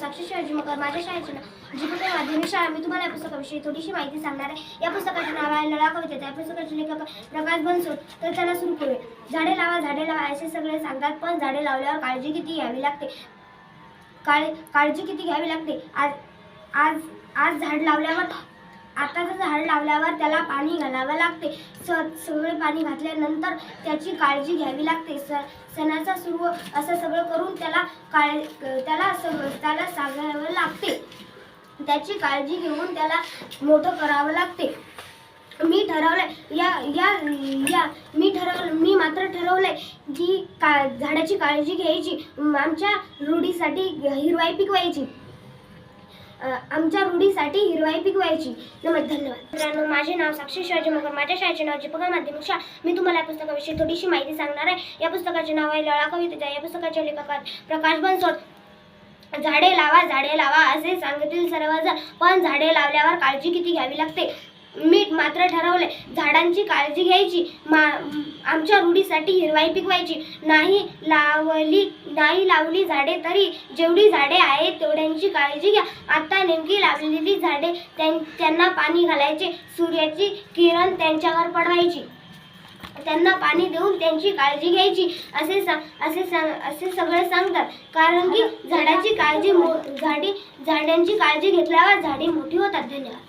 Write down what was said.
साक्षी शिवाजी मकर, माझ्या शाळेचे नाव जीपीके माध्यमिक शाळा. मी तुम्हाला या पुस्तकाविषयी थोडीशी माहिती सांगणार आहे. या पुस्तकाचे नाव आहे लळा कवितेचा. या पुस्तकाचे लेखक प्रकाश बनसोड. तर त्याला सुरू करूया. झाडे लावा असे सगळे सांगतात, पण झाडे लावल्यावर काळजी किती घ्यावी लागते. काळजी किती घ्यावी लागते. आज झाड लावल्यावर झाड लावल्यावर त्याला पाणी घालावे लागते. सगळे पाणी घातल्यानंतर त्याची काळजी घ्यावी लागते. सणाचा सुरू असं सगळं करून त्याला सांगावे लागते. त्याची काळजी घेऊन त्याला मोठं करावं लागते. मी मात्र ठरवलंय की झाडाची काळजी घ्यायची, आमच्या रूढीसाठी हिरवाई पिकवायची. धन्यवाद मित्रांनो. माझे नाव साक्षी शिवाजी मकर, माझ्या शाळेचे नाव जीपीके माध्यमिक शाळा. मी तुम्हाला या पुस्तकाविषयी थोडीशी माहिती सांगणार आहे. या पुस्तकाचे नाव आहे लळा कवितेचा. या पुस्तकाचे लेखक प्रकाश बनसोड. झाडे लावा असे सांगतील सर्वजण, पण झाडे लावल्यावर काळजी किती घ्यावी लागते. मी मात्र ठरवले झाडांची काळजी घ्यायची, आमच्या रूढीसाठी हिरवाई पिकवायची. नाही लावली झाडे तरी जेवढी झाडे आहेत तेवढ्यांची काळजी घ्या. आता नेमकी लावलेली झाडे त्यांना पाणी घालायचे, सूर्याची किरण त्यांच्यावर पडवायची, त्यांना पाणी देऊन त्यांची काळजी घ्यायची असे सगळे सांगतात. कारण की झाडांची काळजी घेतल्यावर झाडे मोठी होतात. धन्यवाद.